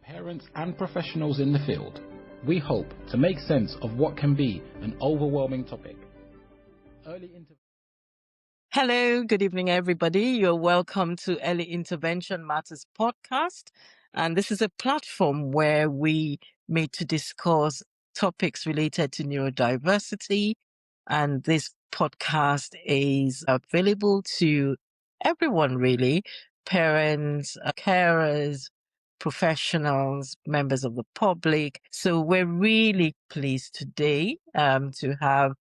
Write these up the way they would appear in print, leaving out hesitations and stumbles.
parents and professionals in the field, we hope to make sense of what can be an overwhelming topic. Hello, good evening, everybody. You're welcome to Early Intervention Matters podcast. And this is a platform where we meet to discuss topics related to neurodiversity. And this podcast is available to everyone, really, parents, carers, professionals, members of the public. So we're really pleased today to have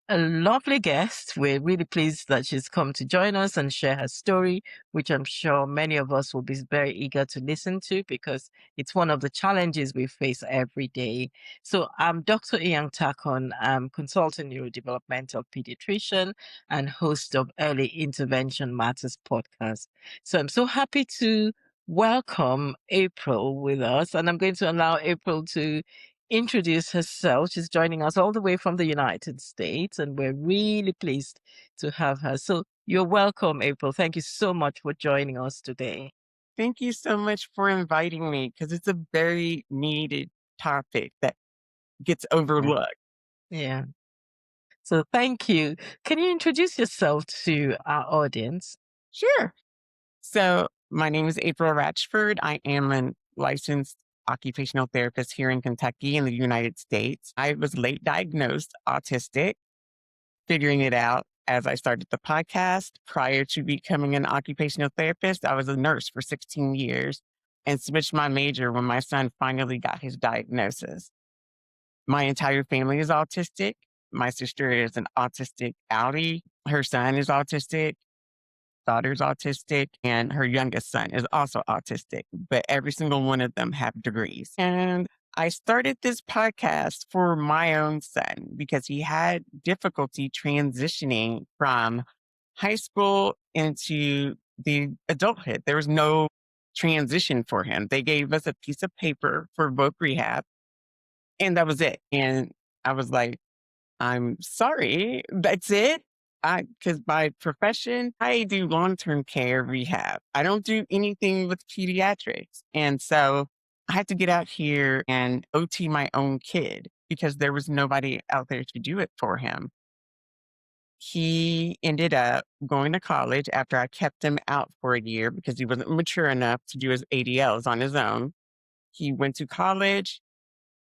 a lovely guest. We're really pleased that she's come to join us and share her story, which I'm sure many of us will be very eager to listen to because it's one of the challenges we face every day. So I'm Dr. Inyang Takon. I'm consultant neurodevelopmental pediatrician and host of Early Intervention Matters podcast. So I'm so happy to welcome April with us, and I'm going to allow April to introduce herself. She's joining us all the way from the United States, and we're really pleased to have her. So you're welcome, April. Thank you so much for joining us today. Thank you so much for inviting me because it's a very needed topic that gets overlooked. Yeah. So thank you. Can you introduce yourself to our audience? Sure. So my name is April Ratchford. I am a licensed occupational therapist here in Kentucky in the United States. I was late diagnosed autistic, figuring it out as I started the podcast. Prior to becoming an occupational therapist, I was a nurse for 16 years and switched my major when my son finally got his diagnosis. My entire family is autistic. My sister is an autistic Audi. Her son is autistic. Daughter's autistic, and her youngest son is also autistic, but every single one of them have degrees. And I started this podcast for my own son because he had difficulty transitioning from high school into the adulthood. There was no transition for him. They gave us a piece of paper for voc rehab, and that was it. And I was like, I'm sorry, that's it. Because by profession, I do long-term care rehab. I don't do anything with pediatrics. And so I had to get out here and OT my own kid because there was nobody out there to do it for him. He ended up going to college after I kept him out for a year because he wasn't mature enough to do his ADLs on his own. He went to college,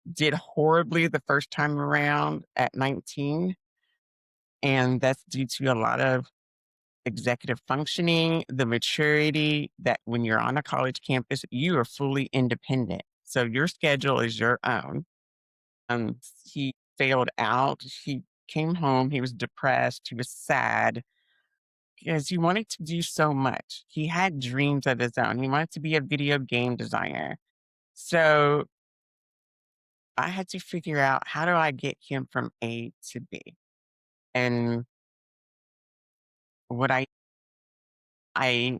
did horribly the first time around at 19. And that's due to a lot of executive functioning, the maturity that when you're on a college campus, you are fully independent. So your schedule is your own. He failed out. He came home. He was depressed. He was sad because he wanted to do so much. He had dreams of his own. He wanted to be a video game designer. So I had to figure out, how do I get him from A to B? And what I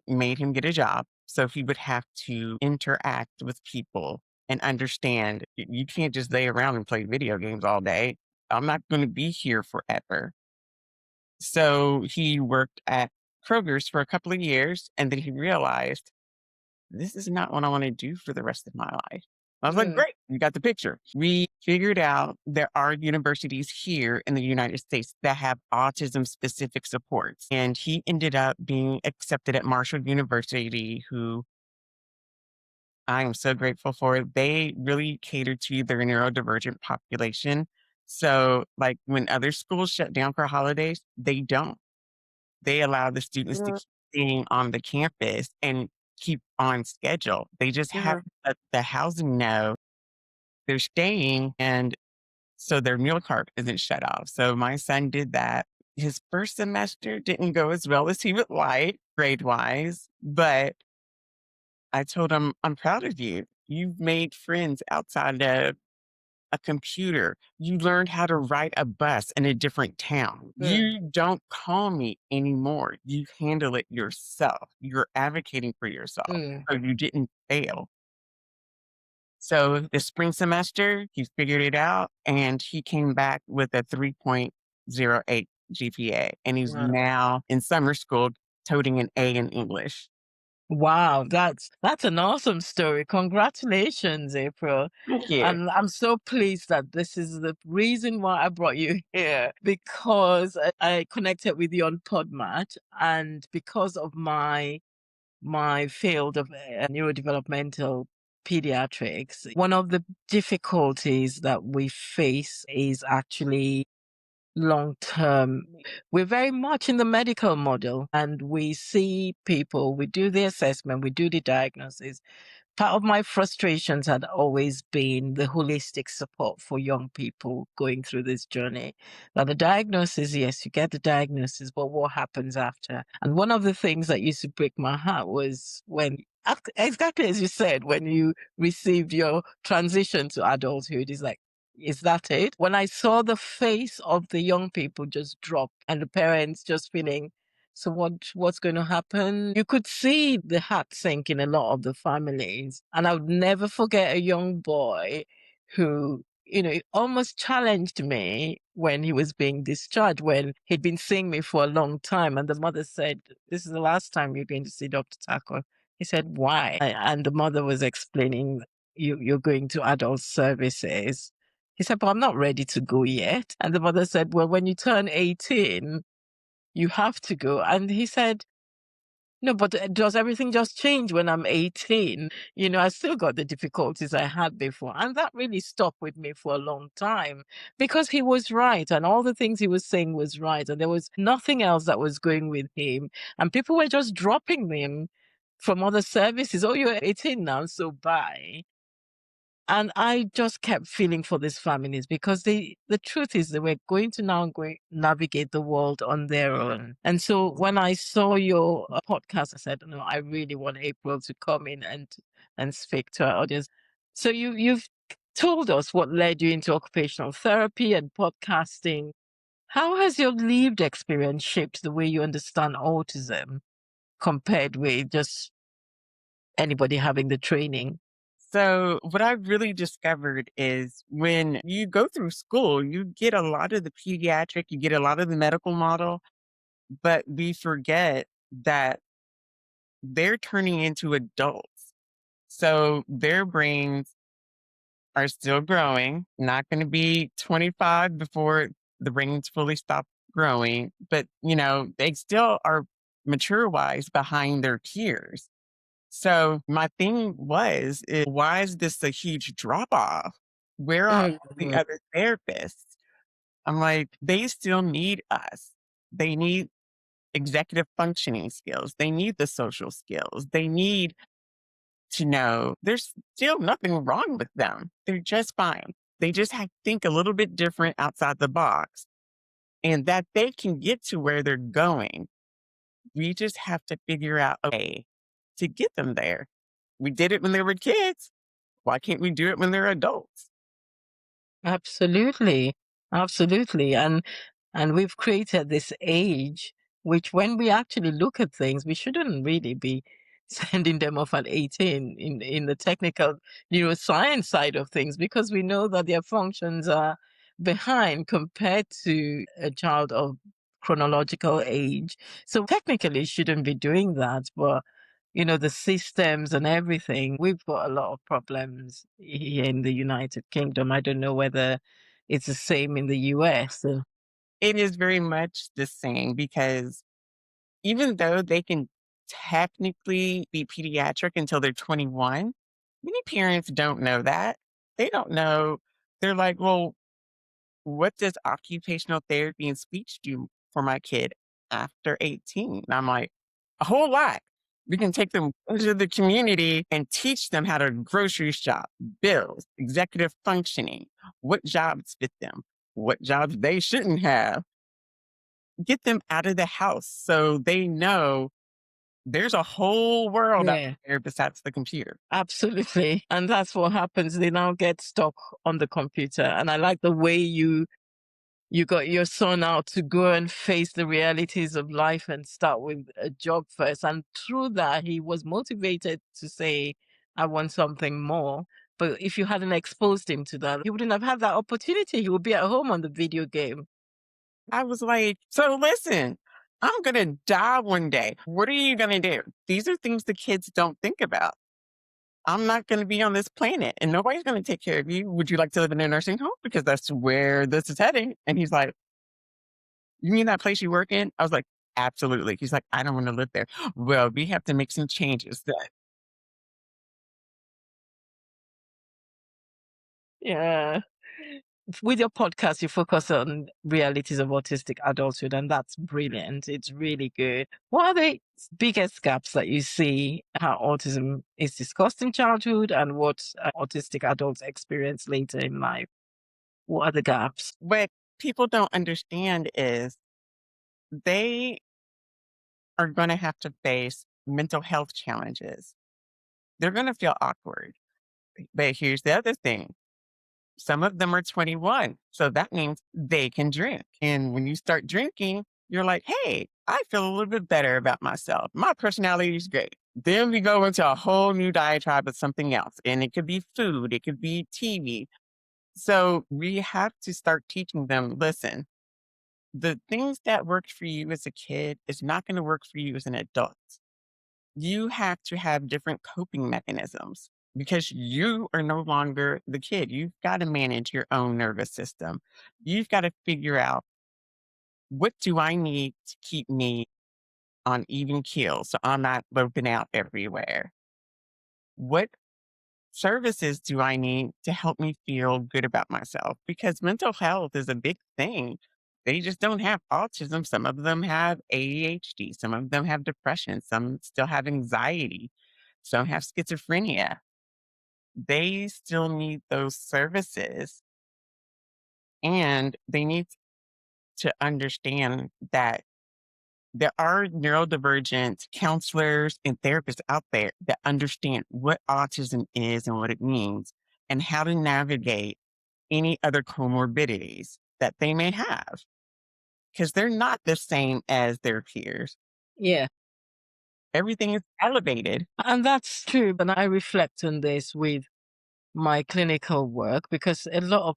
made him get a job so he would have to interact with people and understand you can't just lay around and play video games all day. I'm not going to be here forever. So he worked at Kroger's for a couple of years, and then he realized this is not what I want to do for the rest of my life. I was like, great, you got the picture. We figured out there are universities here in the United States that have autism specific supports. And he ended up being accepted at Marshall University, who I am so grateful for. They really cater to their neurodivergent population. So like when other schools shut down for holidays, they don't. They allow the students to keep staying on the campus and keep on schedule. They just have to let the housing know they're staying, and so their meal cart isn't shut off. So my son did that. His first semester didn't go as well as he would like grade-wise, but I told him, I'm proud of you. You've made friends outside of a computer. You learned how to ride a bus in a different town. You don't call me anymore. You handle it yourself. You're advocating for yourself. So you didn't fail. So the spring semester, he figured it out and he came back with a 3.08 GPA. And he's now in summer school toting an A in English. Wow, that's an awesome story. Congratulations, April. Thank you. And I'm so pleased that this is the reason why I brought you here, because I connected with you on Podmatch, and because of my field of neurodevelopmental pediatrics, one of the difficulties that we face is actually long term. We're very much in the medical model, and we see people, we do the assessment, we do the diagnosis. Part of my frustrations had always been the holistic support for young people going through this journey. Now, the diagnosis, yes, you get the diagnosis, but what happens after? And one of the things that used to break my heart was when, exactly as you said, when you received your transition to adulthood, it's like, is that it? When I saw the face of the young people just drop and the parents just feeling, so what's going to happen? You could see the heart sink in a lot of the families. And I would never forget a young boy who, almost challenged me when he was being discharged, when he'd been seeing me for a long time. And the mother said, "This is the last time you're going to see Dr. Takon." He said, "Why?" And the mother was explaining, you're going to adult services. He said, "But I'm not ready to go yet." And the mother said, "Well, when you turn 18, you have to go." And he said, "No, but does everything just change when I'm 18? I still got the difficulties I had before." And that really stuck with me for a long time, because he was right. And all the things he was saying was right. And there was nothing else that was going with him. And people were just dropping him from other services. "Oh, you're 18 now, so bye." And I just kept feeling for these families, because the truth is they were going to now navigate the world on their own. And so when I saw your podcast, I said, "No, I really want April to come in and speak to our audience." So you've told us what led you into occupational therapy and podcasting. How has your lived experience shaped the way you understand autism compared with just anybody having the training? So, what I've really discovered is when you go through school, you get a lot of the pediatric, you get a lot of the medical model, but we forget that they're turning into adults. So, their brains are still growing, not going to be 25 before the brains fully stop growing, but they still are mature wise behind their peers. So my thing is why is this a huge drop off? Where are all the Mhm. other therapists? I'm like, they still need us. They need executive functioning skills. They need the social skills. They need to know there's still nothing wrong with them. They're just fine. They just have to think a little bit different outside the box, and that they can get to where they're going. We just have to figure out a way to get them there. We did it when they were kids. Why can't we do it when they're adults? Absolutely. Absolutely. And we've created this age, which when we actually look at things, we shouldn't really be sending them off at 18 in the technical neuroscience side of things, because we know that their functions are behind compared to a child of chronological age. So technically shouldn't be doing that, but the systems and everything, we've got a lot of problems here in the United Kingdom. I don't know whether it's the same in the US. It is very much the same because even though they can technically be pediatric until they're 21, many parents don't know that. They don't know. They're like, well, what does occupational therapy and speech do for my kid after 18? And I'm like, a whole lot. We can take them into the community and teach them how to grocery shop, bills, executive functioning, what jobs fit them, what jobs they shouldn't have. Get them out of the house so they know there's a whole world out Yeah, there besides the computer. absolutely. And that's what happens. They now get stuck on the computer. And I like the way you got your son out to go and face the realities of life and start with a job first. And through that, he was motivated to say, "I want something more." But if you hadn't exposed him to that, he wouldn't have had that opportunity. He would be at home on the video game. I was like, so listen, I'm going to die one day. What are you going to do? These are things the kids don't think about. I'm not going to be on this planet and nobody's going to take care of you. Would you like to live in a nursing home? Because that's where this is heading. And he's like, you mean that place you work in? I was like, absolutely. He's like, I don't want to live there. Well, we have to make some changes. Yeah. With your podcast, you focus on realities of autistic adulthood, and that's brilliant. It's really good. What are the biggest gaps that you see how autism is discussed in childhood and what autistic adults experience later in life? What are the gaps? What people don't understand is they are going to have to face mental health challenges. They're going to feel awkward. But here's the other thing. Some of them are 21. So that means they can drink. And when you start drinking, you're like, hey, I feel a little bit better about myself. My personality is great. Then we go into a whole new diatribe of something else. And it could be food, it could be TV. So we have to start teaching them, listen, the things that worked for you as a kid is not going to work for you as an adult. You have to have different coping mechanisms because you are no longer the kid. You've got to manage your own nervous system. You've got to figure out, what do I need to keep me on even keel so I'm not loping out everywhere? What services do I need to help me feel good about myself? Because mental health is a big thing. They just don't have autism. Some of them have ADHD. Some of them have depression. Some still have anxiety. Some have schizophrenia. They still need those services. And they need to understand that there are neurodivergent counselors and therapists out there that understand what autism is and what it means and how to navigate any other comorbidities that they may have because they're not the same as their peers. Yeah. Everything is elevated. And that's true. But I reflect on this with my clinical work because a lot of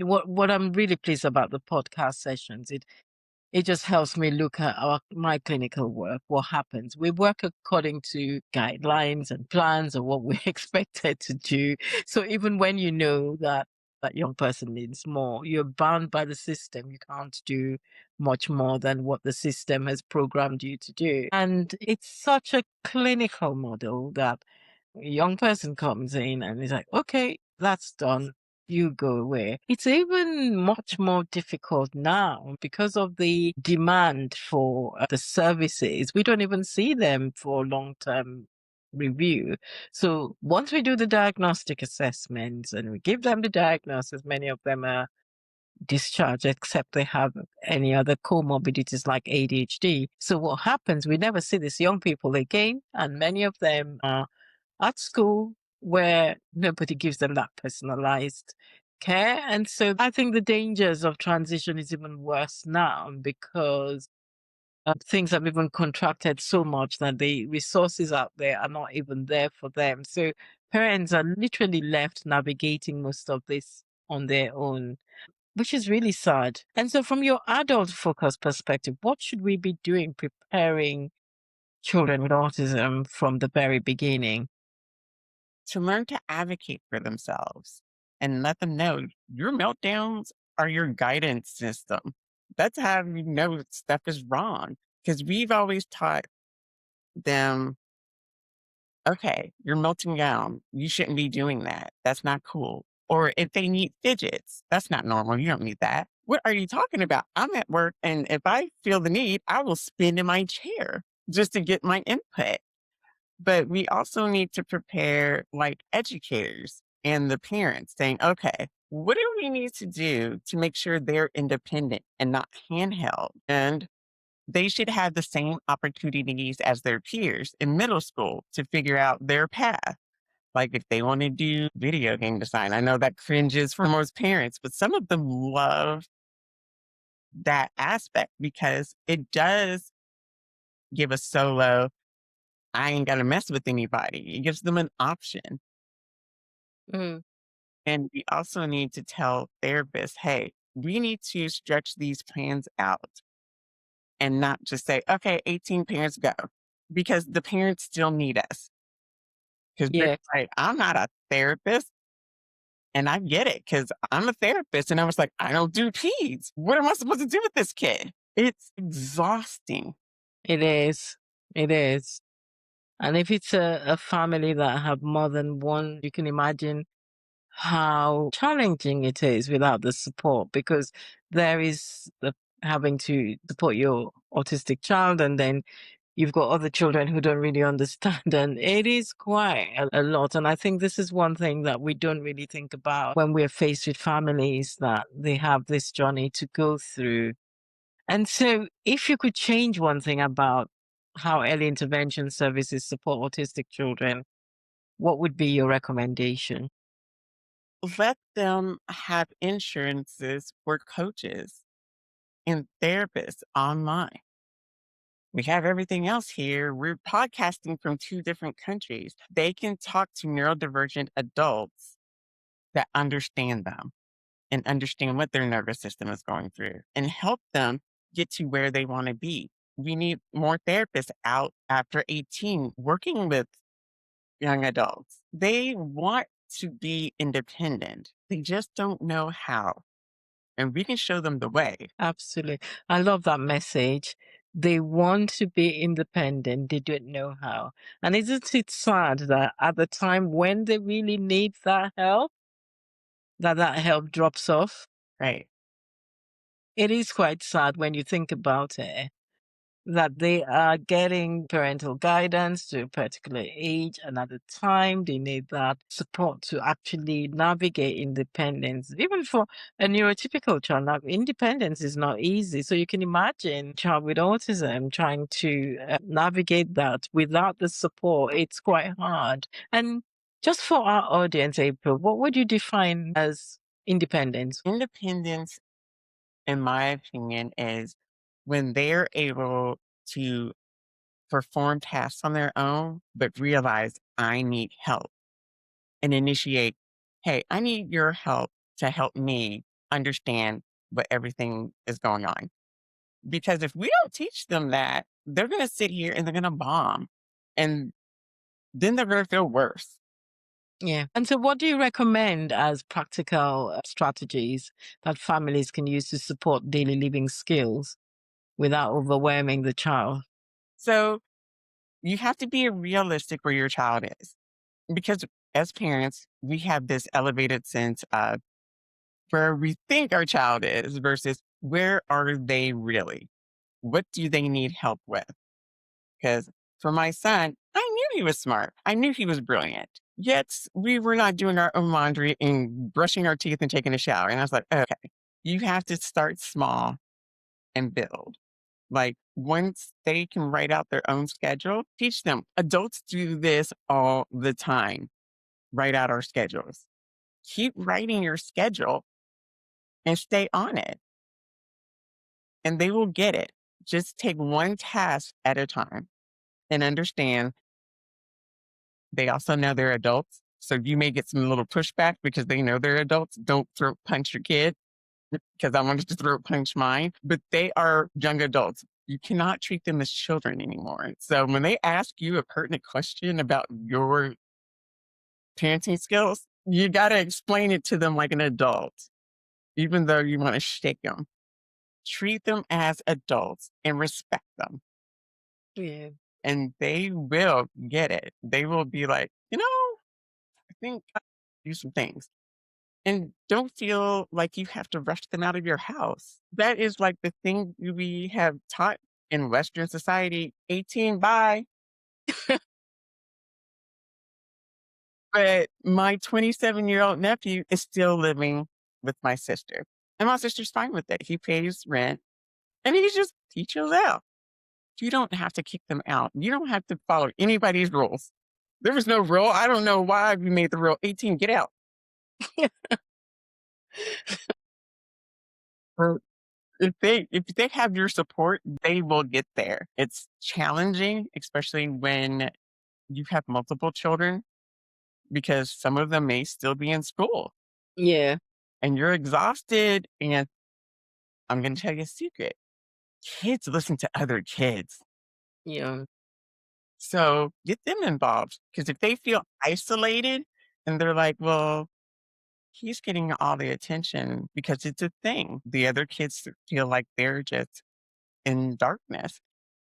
what I'm really pleased about the podcast sessions, it just helps me look at my clinical work, what happens. We work according to guidelines and plans of what we're expected to do. So even when you know that that young person needs more, you're bound by the system. You can't do much more than what the system has programmed you to do. And it's such a clinical model that a young person comes in and is like, okay, that's done, you go away. It's even much more difficult now because of the demand for the services. We don't even see them for long-term review. So once we do the diagnostic assessments and we give them the diagnosis, many of them are discharged except they have any other comorbidities like ADHD. So what happens, we never see these young people again, and many of them are at school where nobody gives them that personalized care. And so I think the dangers of transition is even worse now because things have even contracted so much that the resources out there are not even there for them. So parents are literally left navigating most of this on their own, which is really sad. And so from your adult focus perspective, what should we be doing preparing children with autism from the very beginning? To learn to advocate for themselves and let them know your meltdowns are your guidance system. That's how you know stuff is wrong. Because we've always taught them, okay, you're melting down. You shouldn't be doing that. That's not cool. Or if they need fidgets, that's not normal. You don't need that. What are you talking about? I'm at work, and if I feel the need, I will spin in my chair just to get my input. But we also need to prepare like educators and the parents saying, okay, what do we need to do to make sure they're independent and not handheld? And they should have the same opportunities as their peers in middle school to figure out their path. Like if they want to do video game design, I know that cringes for most parents, but some of them love that aspect because it does give a solo, I ain't got to mess with anybody. It gives them an option. Mm. And we also need to tell therapists, hey, we need to stretch these plans out and not just say, okay, 18 parents go, because the parents still need us. Because they're Yeah, like, I'm not a therapist. And I get it because I'm a therapist and I was like, I don't do peds. What am I supposed to do with this kid? It's exhausting. it is. It is. And if it's a family that have more than one, you can imagine how challenging it is without the support, because there is the having to support your autistic child, and then you've got other children who don't really understand, and it is quite a lot. And I think this is one thing that we don't really think about when we're faced with families that they have this journey to go through. And so if you could change one thing about how early intervention services support autistic children, what would be your recommendation? Let them have insurances for coaches and therapists online. We have everything else here. We're podcasting from 2 different countries. They can talk to neurodivergent adults that understand them and understand what their nervous system is going through and help them get to where they want to be. We need more therapists out after 18 working with young adults. They want to be independent. They just don't know how. And we can show them the way. Absolutely. I love that message. They want to be independent, they don't know how. And isn't it sad that at the time when they really need that help, that help drops off? Right. It is quite sad when you think about it, that they are getting parental guidance to a particular age, and at the time they need that support to actually navigate independence. Even for a neurotypical child, now, independence is not easy. So you can imagine a child with autism trying to navigate that without the support. It's quite hard. And just for our audience, April, what would you define as independence? Independence, in my opinion, is when they're able to perform tasks on their own, but realize I need help and initiate, hey, I need your help to help me understand what everything is going on. Because if we don't teach them that, they're going to sit here and they're going to bomb. And then they're going to feel worse. Yeah. And so, what do you recommend as practical strategies that families can use to support daily living skills without overwhelming the child? So you have to be realistic where your child is. Because as parents, we have this elevated sense of where we think our child is versus where are they really? What do they need help with? Because for my son, I knew he was smart. I knew he was brilliant. Yet we were not doing our own laundry and brushing our teeth and taking a shower. And I was like, okay, you have to start small and build. Like once they can write out their own schedule, teach them. Adults do this all the time. Write out our schedules. Keep writing your schedule and stay on it. And they will get it. Just take one task at a time and understand they also know they're adults. So you may get some little pushback because they know they're adults. Don't throat punch your kid because I wanted to throat punch mine, but they are young adults. You cannot treat them as children anymore. So when they ask you a pertinent question about your parenting skills, you got to explain it to them like an adult, even though you want to shake them. Treat them as adults and respect them. Yeah. And they will get it. They will be like, I think I do some things. And don't feel like you have to rush them out of your house. That is like the thing we have taught in Western society, 18, bye. But my 27-year-old nephew is still living with my sister. And my sister's fine with it. He pays rent and he chills out. You don't have to kick them out. You don't have to follow anybody's rules. There was no rule. I don't know why we made the rule 18, get out. But if they have your support, they will get there. It's challenging, especially when you have multiple children, because some of them may still be in school Yeah. and you're exhausted. And I'm going to tell you a secret. kids listen to other kids. Yeah. So get them involved, because if they feel isolated and they're like, well, he's getting all the attention because it's a thing. The other kids feel like they're just in darkness.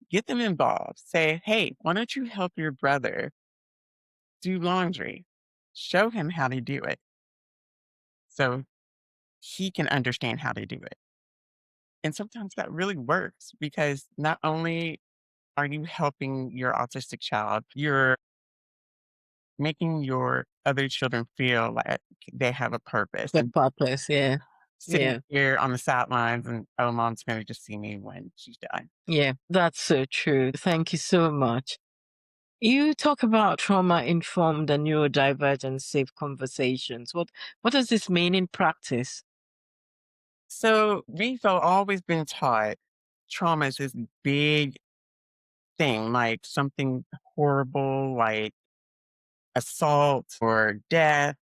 Get them involved. Say, hey, why don't you help your brother do laundry? Show him how to do it so he can understand how to do it. And sometimes that really works, because not only are you helping your autistic child, you're making your other children feel like they have a purpose. The And purpose, yeah. sitting Yeah. here on the sidelines and, oh, mom's going to just see me when she's done. Yeah. That's so true. Thank you so much. You talk about trauma informed and neurodivergent safe conversations. What does this mean in practice? So we've always been taught trauma is this big thing, like something horrible, like assault or death.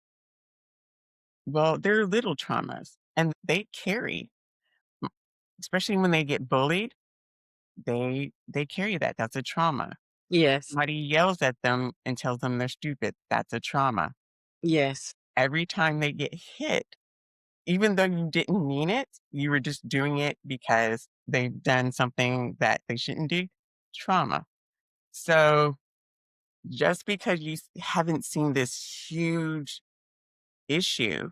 Well, they're little traumas and they carry, m- especially when they get bullied, they carry that. That's a trauma. Yes. Somebody yells at them and tells them they're stupid. That's a trauma. Yes. Every time they get hit, even though you didn't mean it, you were just doing it because they've done something that they shouldn't do, trauma. So just because you haven't seen this huge issue,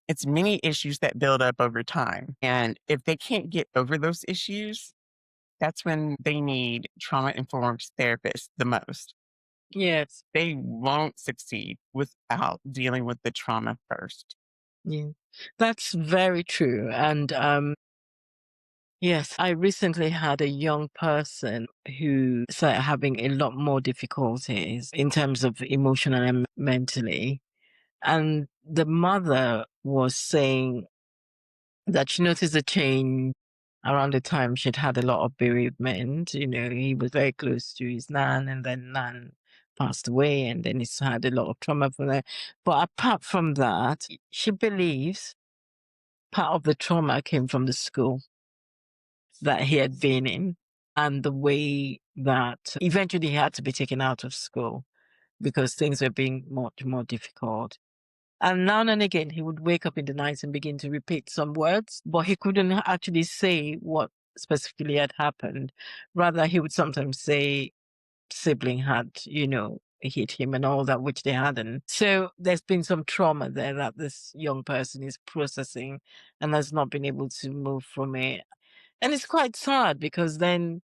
it's many issues that build up over time. And if they can't get over those issues, that's when they need trauma informed therapists the most. Yes. They won't succeed without dealing with the trauma first. Yeah. That's very true. And yes, I recently had a young person who started having a lot more difficulties in terms of emotional and mentally. And the mother was saying that she noticed a change around the time she'd had a lot of bereavement. You know, he was very close to his nan, and then nan passed away, and then he's had a lot of trauma from that. But apart from that, she believes part of the trauma came from the school that he had been in and the way that eventually he had to be taken out of school because things were being much more difficult. And now and again, he would wake up in the night and begin to repeat some words, but he couldn't actually say what specifically had happened. Rather, he would sometimes say sibling had, hit him and all that, which they hadn't. So there's been some trauma there that this young person is processing and has not been able to move from it. And it's quite sad because then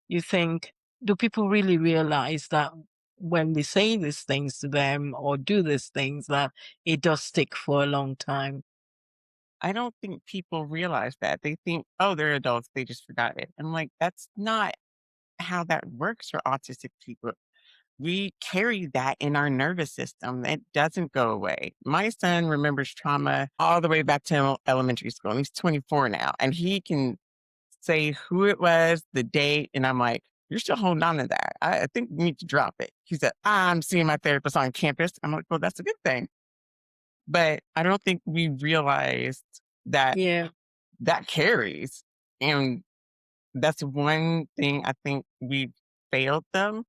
you think, do people really realize that when we say these things to them or do these things, that it does stick for a long time? I don't think people realize that. They think, oh, they're adults. They just forgot it. I'm like, that's not how that works for autistic people. We carry that in our nervous system. It doesn't go away. My son remembers trauma all the way back to elementary school. And he's 24 now. And he can say who it was, the date. And I'm like, you're still holding on to that. I think you need to drop it. He said, I'm seeing my therapist on campus. I'm like, well, that's a good thing. But I don't think we realized that Yeah. that carries. And that's one thing I think we failed them,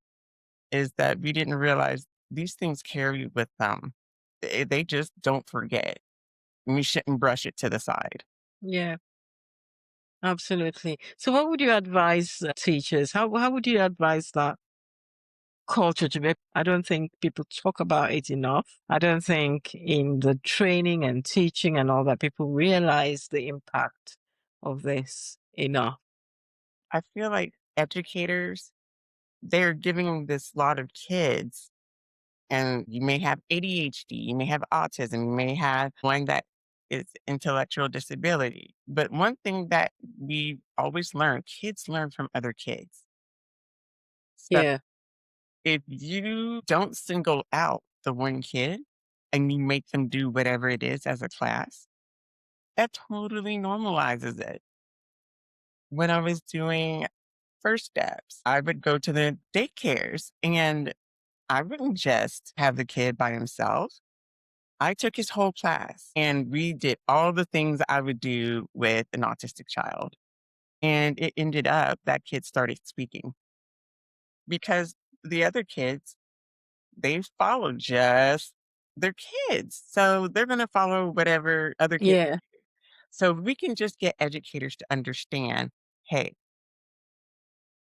is that we didn't realize these things carry with them. They just don't forget. We shouldn't brush it to the side. Yeah, absolutely. So what would you advise teachers? How would you advise that culture to be? I don't think people talk about it enough. I don't think in the training and teaching and all that people realize the impact of this enough. I feel like educators, they're giving this lot of kids, and you may have ADHD, you may have autism, you may have one that is intellectual disability. But one thing that we always learn, kids learn from other kids. So Yeah. if you don't single out the one kid and you make them do whatever it is as a class, that totally normalizes it. When I was doing first steps, I would go to the daycares and I wouldn't just have the kid by himself. I took his whole class and we did all the things I would do with an autistic child. And it ended up that kid started speaking because the other kids, they follow just their kids. So they're going to follow whatever other kids. Yeah. So we can just get educators to understand, hey,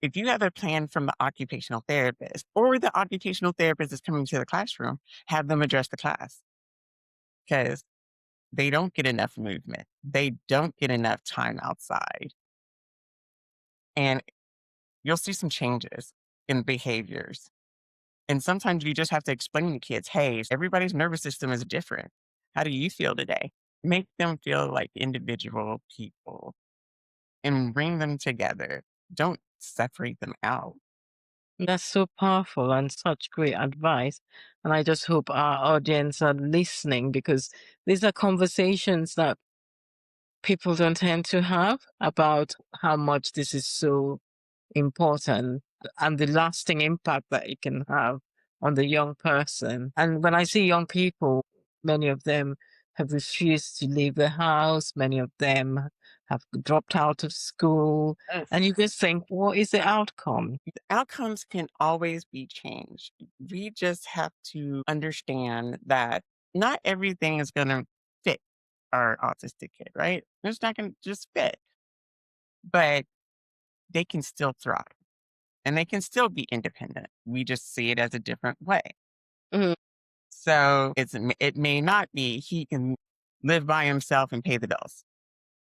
if you have a plan from the occupational therapist or the occupational therapist is coming to the classroom, have them address the class because they don't get enough movement. They don't get enough time outside. And you'll see some changes in behaviors. And sometimes you just have to explain to kids, hey, everybody's nervous system is different. How do you feel today? Make them feel like individual people and bring them together. Don't separate them out. That's so powerful and such great advice. And I just hope our audience are listening, because these are conversations that people don't tend to have about how much this is so important and the lasting impact that it can have on the young person. And when I see young people, many of them have refused to leave the house, many of them have dropped out of school. Yes. And you just think, what is the outcome? The outcomes can always be changed. We just have to understand that not everything is going to fit our autistic kid, right? It's not going to just fit, but they can still thrive and they can still be independent. We just see it as a different way. Mhm. So it may not be he can live by himself and pay the bills.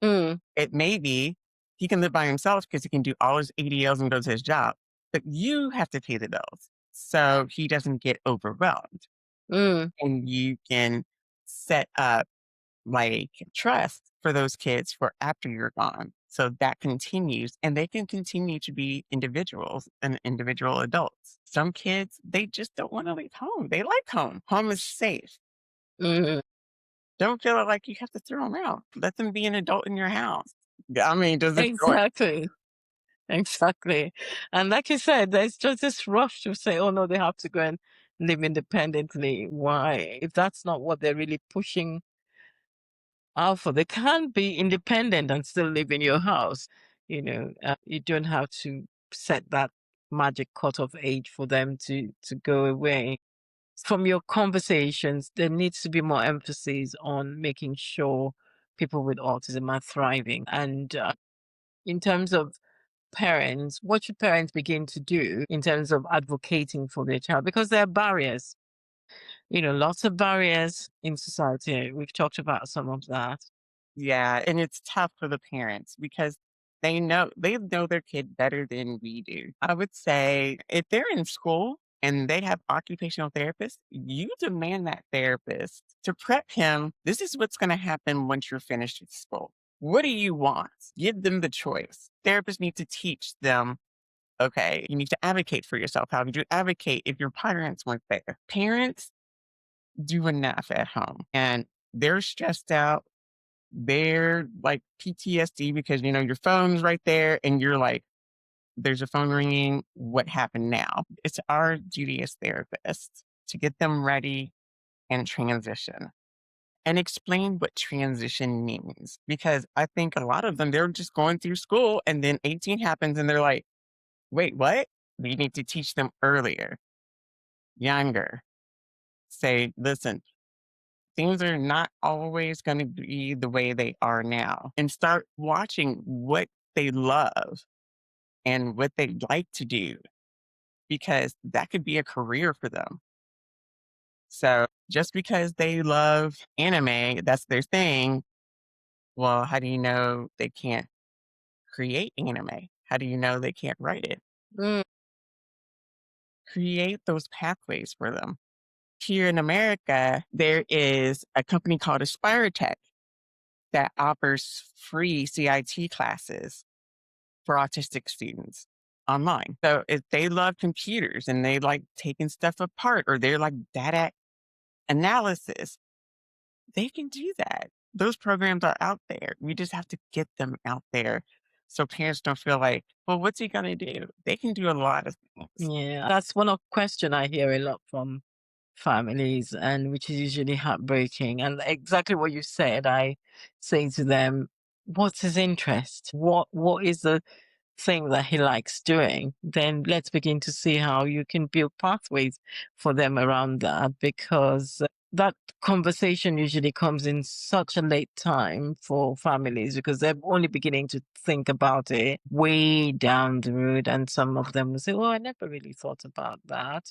Mm, It may be he can live by himself because he can do all his ADLs and go to his job, but you have to pay the bills so he doesn't get overwhelmed. mm, And you can set up like trust for those kids for after you're gone. So that continues and they can continue to be individuals and individual adults. Some kids, they just don't want to leave home. They like home. Home is safe. mm. Don't feel like you have to throw them out. Let them be an adult in your house. I mean, does it go? Exactly. Exactly. And like you said, there's just this rush to say, oh no, they have to go and live independently. Why? If that's not what they're really pushing out for, they can be independent and still live in your house. You don't have to set that magic cutoff age for them to go away. From your conversations, there needs to be more emphasis on making sure people with autism are thriving. And in terms of parents, what should parents begin to do in terms of advocating for their child? Because there are barriers, lots of barriers in society. We've talked about some of that. Yeah, and it's tough for the parents because they know their kid better than we do. I would say if they're in school and they have occupational therapists, you demand that therapist to prep him. This is what's going to happen once you're finished with school. What do you want? Give them the choice. Therapists need to teach them, okay, you need to advocate for yourself. How would you advocate if your parents weren't there? Parents do enough at home and they're stressed out, they're like PTSD because, your phone's right there and you're like, there's a phone ringing. What happened now? It's our duty as therapists to get them ready and transition and explain what transition means. Because I think a lot of them, they're just going through school and then 18 happens and they're like, wait, what? We need to teach them earlier, younger. Say, listen, things are not always going to be the way they are now, and start watching what they love and what they like to do because that could be a career for them. So just because they love anime, that's their thing. Well, how do you know they can't create anime? How do you know they can't write it? Mm, Create those pathways for them. Here in America, there is a company called Aspire Tech that offers free CIT classes for autistic students online. So if they love computers and they like taking stuff apart or they're like data analysis, they can do that. Those programs are out there. We just have to get them out there so parents don't feel like, well, what's he going to do? They can do a lot of things. yeah, that's one of question I hear a lot from families, and which is usually heartbreaking. And exactly what you said, I say to them, what's his interest? What is the thing that he likes doing? Then let's begin to see how you can build pathways for them around that, because that conversation usually comes in such a late time for families because they're only beginning to think about it way down the road. And some of them will say, "Well, I never really thought about that."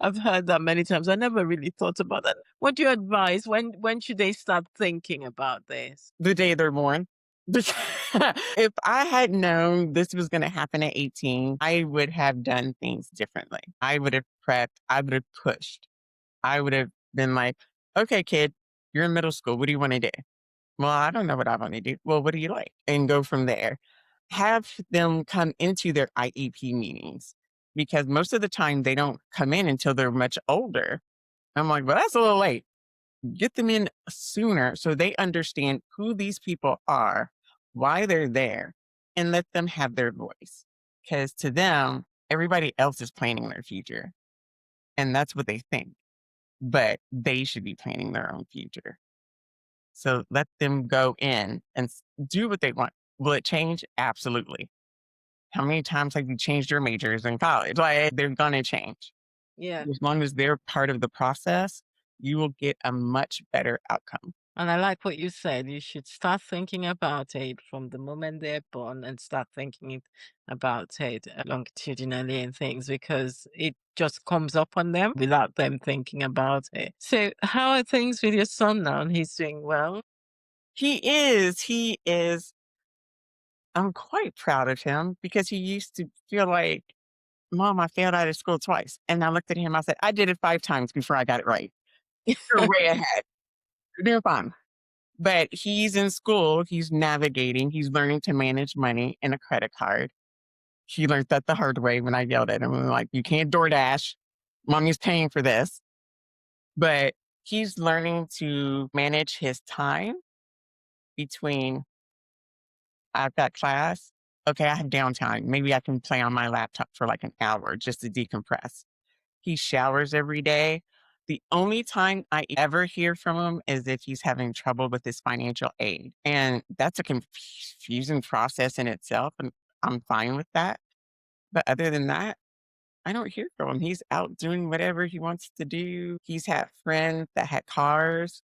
I've heard that many times. I never really thought about that. What do you advise? When should they start thinking about this? The day they're born. If I had known this was going to happen at 18, I would have done things differently. I would have prepped. I would have pushed. I would have been like, okay, kid, you're in middle school. What do you want to do? Well, I don't know what I want to do. Well, what do you like? And go from there. Have them come into their IEP meetings because most of the time they don't come in until they're much older. I'm like, well, that's a little late. Get them in sooner so they understand who these people are, why they're there, and let them have their voice. Because to them, everybody else is planning their future. And that's what they think. But they should be planning their own future. So let them go in and do what they want. Will it change? Absolutely. How many times have you changed your majors in college? Like, they're going to change. Yeah. As long as they're part of the process, you will get a much better outcome. And I like what you said. You should start thinking about it from the moment they're born and start thinking about it longitudinally and things, because it just comes up on them without them thinking about it. So how are things with your son now? He's doing well? He is. I'm quite proud of him because he used to feel like, Mom, I failed out of school twice. And I looked at him, I said, I did it 5 times before I got it right. You're way ahead. You're doing fine. But he's in school, he's navigating, he's learning to manage money and a credit card. He learned that the hard way when I yelled at him. I'm like, you can't DoorDash. Mommy's paying for this. But he's learning to manage his time between I've got class. Okay, I have downtime. Maybe I can play on my laptop for like an hour just to decompress. He showers every day. The only time I ever hear from him is if he's having trouble with his financial aid. And that's a confusing process in itself. And I'm fine with that. But other than that, I don't hear from him. He's out doing whatever he wants to do. He's had friends that had cars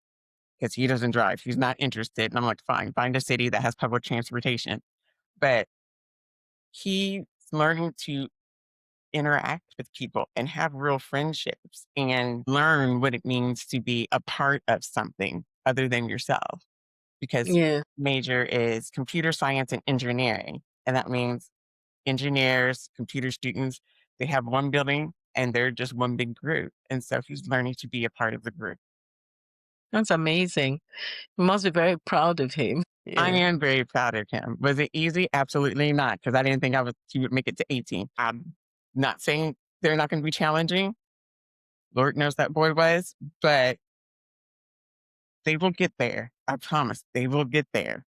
because he doesn't drive. He's not interested. And I'm like, fine, find a city that has public transportation. But he's learning to interact with people and have real friendships and learn what it means to be a part of something other than yourself. Because Yeah. major is computer science and engineering. And that means engineers, computer students, they have one building and they're just one big group. And so he's learning to be a part of the group. That's amazing. You must be very proud of him. I Yeah. am very proud of him. Was it easy? Absolutely not, because I didn't think he would make it to 18. I'm not saying they're not going to be challenging. Lord knows that boy was, but they will get there. I promise they will get there.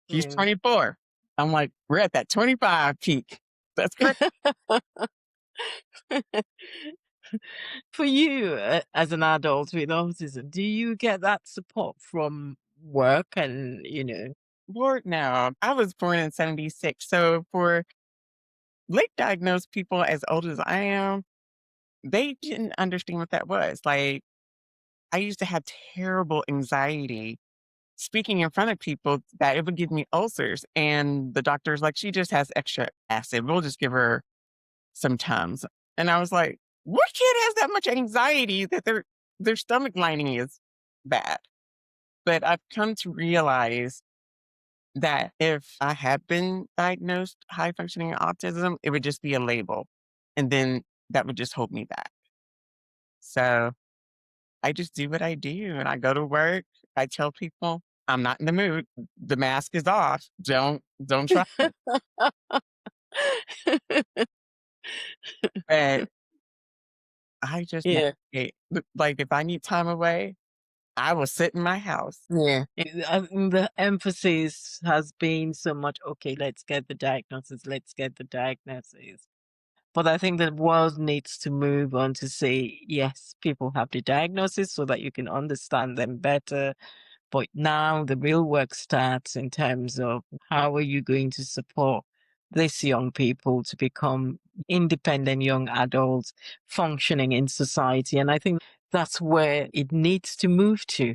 He's Yeah. 24. I'm like, we're at that 25 peak. That's great. For you, as an adult with autism, do you get that support from work and, Lord, no. I was born in 76. So for late diagnosed people as old as I am, they didn't understand what that was. Like, I used to have terrible anxiety speaking in front of people that it would give me ulcers. And the doctor's like, she just has extra acid. We'll just give her some Tums. And I was like, what kid has that much anxiety that their stomach lining is bad? But I've come to realize that if I had been diagnosed high functioning autism, it would just be a label. And then that would just hold me back. So I just do what I do and I go to work. I tell people I'm not in the mood. The mask is off. Don't try. But I just Yeah. navigate. Like if I need time away, I will sit in my house. Yeah. The emphasis has been so much, okay, let's get the diagnosis, let's get the diagnosis. But I think the world needs to move on to say, yes, people have the diagnosis so that you can understand them better. But now the real work starts in terms of how are you going to support these young people to become independent young adults functioning in society. And I think that's where it needs to move to.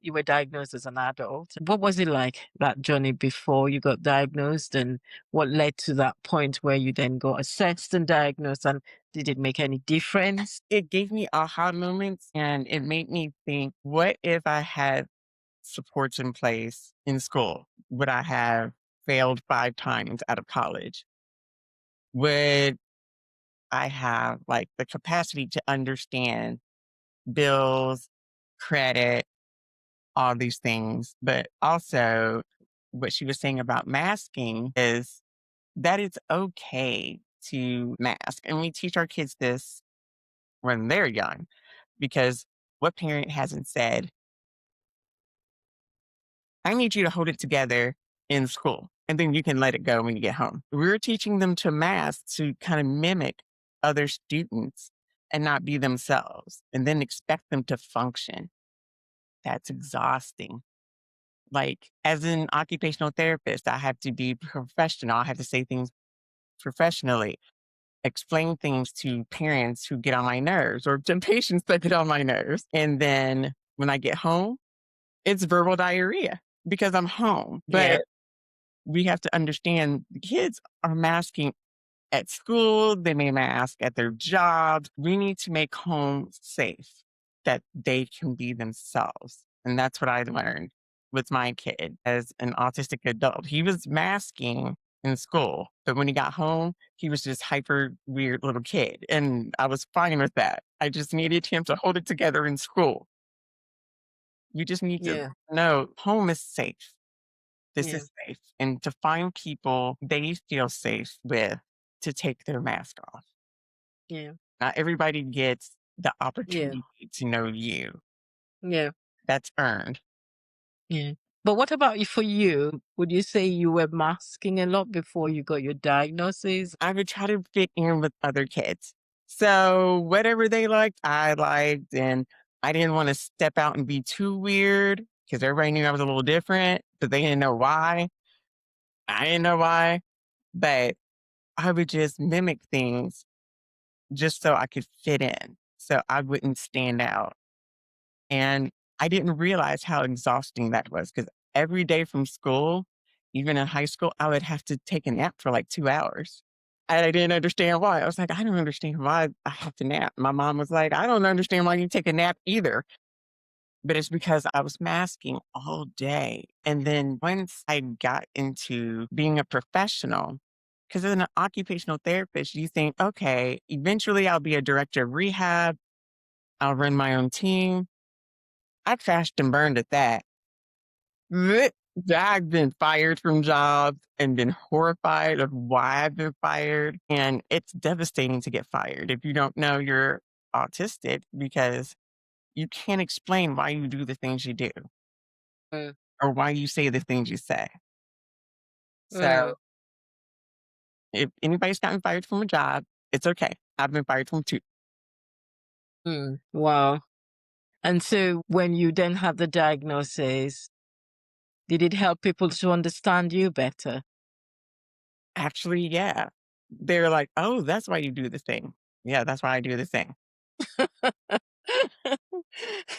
You were diagnosed as an adult. What was it like, that journey before you got diagnosed, and what led to that point where you then got assessed and diagnosed? And did it make any difference? It gave me aha moments and it made me think, what if I had supports in place in school? Would I have failed 5 times out of college? Would I have like the capacity to understand bills, credit, all these things? But also, what she was saying about masking is that it's okay to mask. And we teach our kids this when they're young, because what parent hasn't said, I need you to hold it together in school and then you can let it go when you get home. We're teaching them to mask to kind of mimic other students and not be themselves and then expect them to function. That's exhausting. Like, as an occupational therapist, I have to be professional. I have to say things professionally, explain things to parents who get on my nerves or to patients that get on my nerves. And then when I get home, it's verbal diarrhea because I'm home. Yeah. But we have to understand the kids are masking at school, they may mask at their jobs. We need to make home safe that they can be themselves. And that's what I learned with my kid as an autistic adult. He was masking in school, but when he got home, he was just hyper weird little kid. And I was fine with that. I just needed him to hold it together in school. You just need to Yeah. know home is safe. This Yeah. is safe. And to find people they feel safe with to take their mask off. Yeah. Not everybody gets the Yeah. opportunity to know you. Yeah. That's earned. Yeah. But what about you for you? Would you say you were masking a lot before you got your diagnosis? I would try to fit in with other kids. So whatever they liked, I liked. And I didn't want to step out and be too weird because everybody knew I was a little different, but they didn't know why. I didn't know why. But I would just mimic things just so I could fit in, so I wouldn't stand out. And I didn't realize how exhausting that was because every day from school, even in high school, I would have to take a nap for like 2 hours. And I didn't understand why. I was like, I don't understand why I have to nap. My mom was like, I don't understand why you take a nap either. But it's because I was masking all day. And then once I got into being a professional, because as an occupational therapist, you think, okay, eventually I'll be a director of rehab. I'll run my own team. I crashed and burned at that. Blech. I've been fired from jobs and been horrified of why I've been fired. And it's devastating to get fired if you don't know you're autistic because you can't explain why you do the things you do Mm. or why you say the things you say. Mm. So if anybody's gotten fired from a job, it's okay. I've been fired from 2. Mm. Wow. And so when you then had the diagnosis, did it help people to understand you better? Actually, yeah. They're like, oh, that's why you do the thing. Yeah, that's why I do the thing.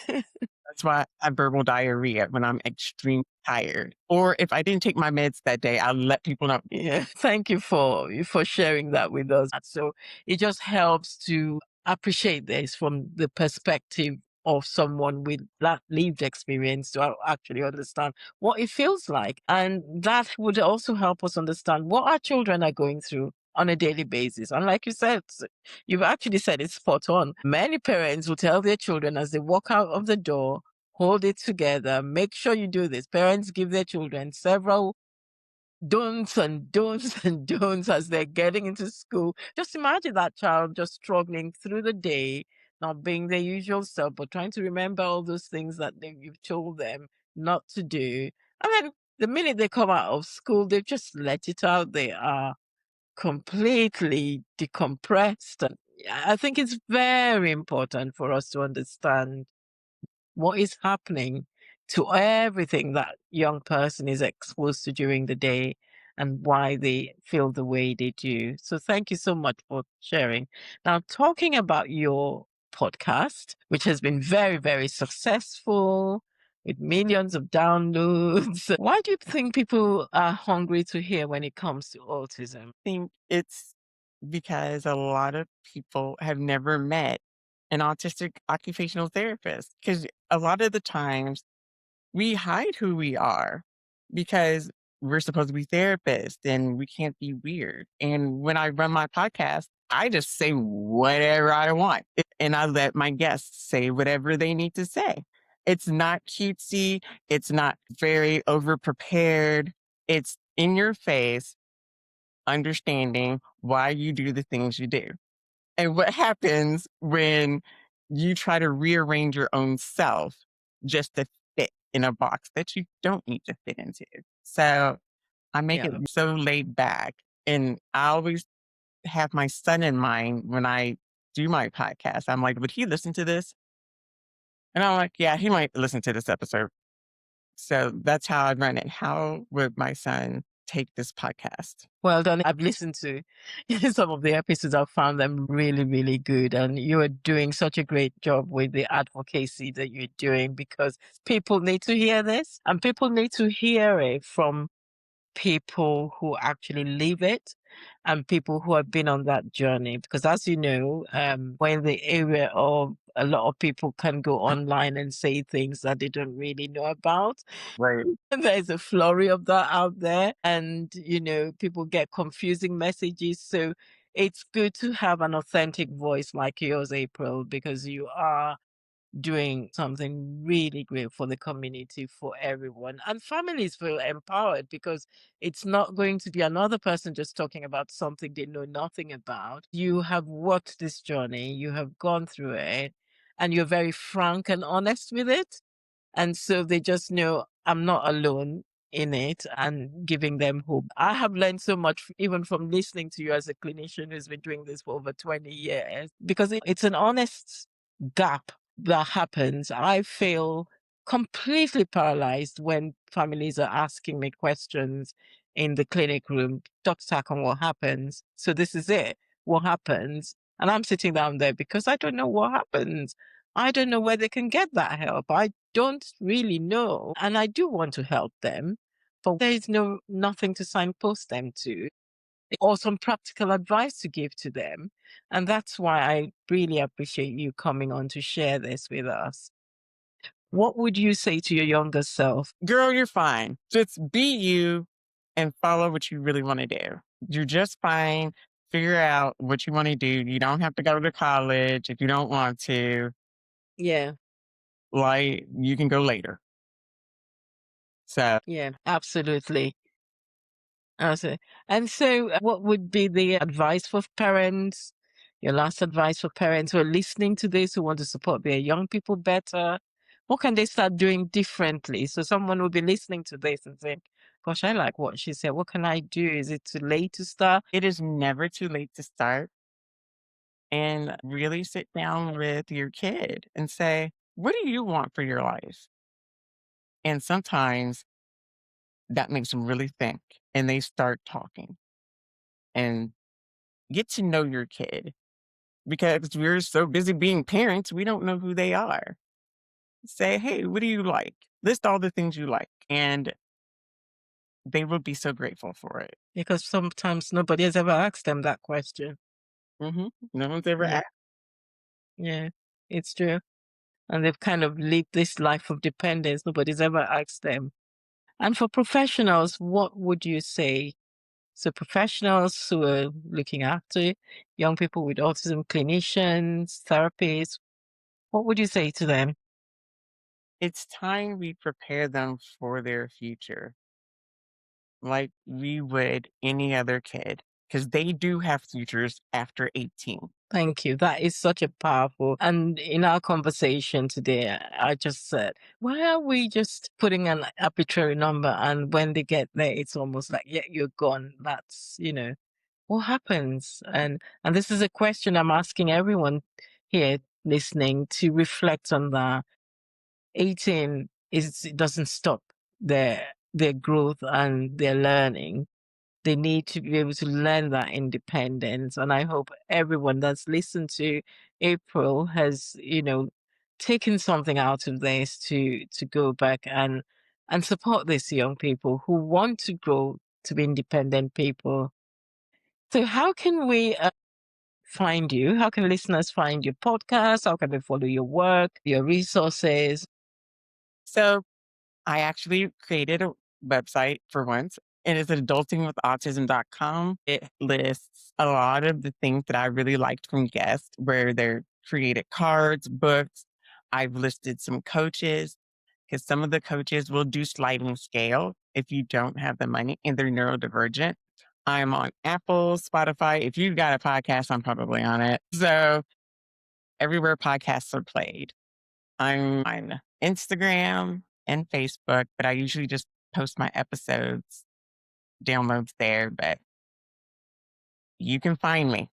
That's why I have verbal diarrhea when I'm extremely tired. Or if I didn't take my meds that day, I'll let people know. Yeah. Thank you for sharing that with us. So it just helps to appreciate this from the perspective of someone with that lived experience to actually understand what it feels like. And that would also help us understand what our children are going through on a daily basis. And like you said, you've actually said it spot on. Many parents will tell their children as they walk out of the door, hold it together, make sure you do this. Parents give their children several don'ts and don'ts and don'ts as they're getting into school. Just imagine that child just struggling through the day, not being their usual self, but trying to remember all those things that you've told them not to do. And then the minute they come out of school, they've just let it out. They are completely decompressed. And I think it's very important for us to understand what is happening to everything that young person is exposed to during the day and why they feel the way they do. So thank you so much for sharing. Now, talking about your podcast, which has been very, very successful with millions of downloads, why do you think people are hungry to hear when it comes to autism? I think it's because a lot of people have never met an autistic occupational therapist. Because a lot of the times we hide who we are because we're supposed to be therapists and we can't be weird. And when I run my podcast, I just say whatever I want and I let my guests say whatever they need to say. It's not cutesy. It's not very over prepared. It's in your face, understanding why you do the things you do. And what happens when you try to rearrange your own self just to fit in a box that you don't need to fit into. So I make it Yeah. so laid back. And I always have my son in mind when I do my podcast. I'm like, would he listen to this? And I'm like, yeah, he might listen to this episode. So that's how I run it. How would my son take this podcast? Well done. I've listened to some of the episodes. I've found them really, really good. And you are doing such a great job with the advocacy that you're doing because people need to hear this and people need to hear it from people who actually live it and people who have been on that journey. Because as you know, we're in the area of a lot of people can go online and say things that they don't really know about. Right. There's a flurry of that out there. And, people get confusing messages. So it's good to have an authentic voice like yours, April, because you are doing something really great for the community, for everyone. And families feel empowered because it's not going to be another person just talking about something they know nothing about. You have walked this journey, you have gone through it, and you're very frank and honest with it. And so they just know I'm not alone in it and giving them hope. I have learned so much even from listening to you as a clinician who's been doing this for over 20 years because it's an honest gap that happens. I feel completely paralyzed when families are asking me questions in the clinic room. Dr. Takon, what happens? So this is it. What happens? And I'm sitting down there because I don't know what happens. I don't know where they can get that help. I don't really know. And I do want to help them, but there is nothing to signpost them to or some practical advice to give to them. And that's why I really appreciate you coming on to share this with us. What would you say to your younger self? Girl, you're fine. Just be you and follow what you really want to do. You're just fine. Figure out what you want to do. You don't have to go to college if you don't want to. Yeah. Like, you can go later. So Yeah, absolutely. Awesome. And so, what would be the advice for parents? Your last advice for parents who are listening to this, who want to support their young people better? What can they start doing differently? So, someone will be listening to this and think, gosh, I like what she said. What can I do? Is it too late to start? it is never too late to start and really sit down with your kid and say, what do you want for your life? And sometimes that makes them really think and they start talking and get to know your kid because we're so busy being parents, we don't know who they are. Say, hey, what do you like? List all the things you like, and they will be so grateful for it. Because sometimes nobody has ever asked them that question. No one's ever Yeah. asked. Yeah, it's true. And they've kind of lived this life of dependence. Nobody's ever asked them. And for professionals, what would you say? So professionals who are looking after young people with autism, clinicians, therapists, what would you say to them? It's time we prepare them for their future like we would any other kid because they do have futures after 18. Thank you. That is such a powerful. And in our conversation today, I just said, why are we just putting an arbitrary number? And when they get there, it's almost like, yeah, you're gone. That's, what happens? And this is a question I'm asking everyone here listening to reflect on that. 18, it doesn't stop their growth and their learning. They need to be able to learn that independence. And I hope everyone that's listened to April has, taken something out of this to go back and support these young people who want to grow to be independent people. So how can we find you? How can listeners find your podcast? How can they follow your work, your resources? So I actually created a website for once. It is adultingwithautism.com. It lists a lot of the things that I really liked from guests, where they're created cards, books. I've listed some coaches, because some of the coaches will do sliding scale if you don't have the money and they're neurodivergent. I'm on Apple, Spotify. If you've got a podcast, I'm probably on it. So everywhere podcasts are played. I'm on Instagram and Facebook, but I usually just post my episodes, downloads there, but you can find me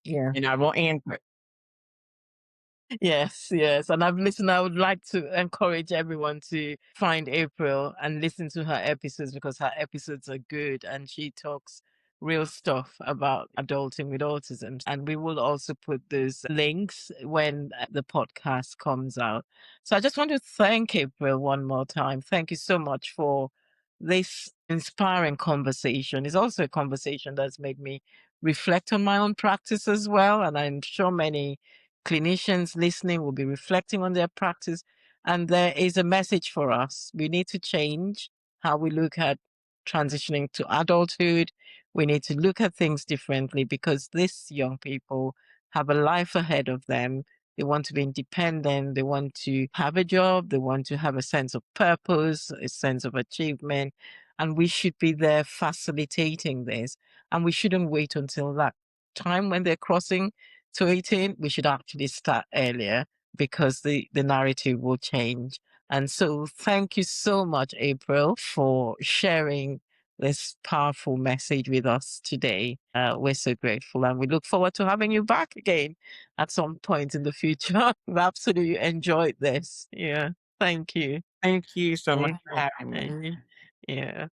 Yeah. and I will answer. Yes, yes. And I would like to encourage everyone to find April and listen to her episodes, because her episodes are good and she talks real stuff about adulting with autism. And we will also put those links when the podcast comes out. So I just want to thank April one more time. Thank you so much for this inspiring conversation. It's also a conversation that's made me reflect on my own practice as well. And I'm sure many clinicians listening will be reflecting on their practice. And there is a message for us. We need to change how we look at transitioning to adulthood. We need to look at things differently, because these young people have a life ahead of them. They want to be independent. They want to have a job. They want to have a sense of purpose, a sense of achievement. And we should be there facilitating this. And we shouldn't wait until that time when they're crossing to 18. We should actually start earlier, because the narrative will change. And so thank you so much, April, for sharing this powerful message with us today. We're so grateful, and we look forward to having you back again at some point in the future. We've absolutely enjoyed this. Yeah. Thank you. Thank you so much for having me. Yeah.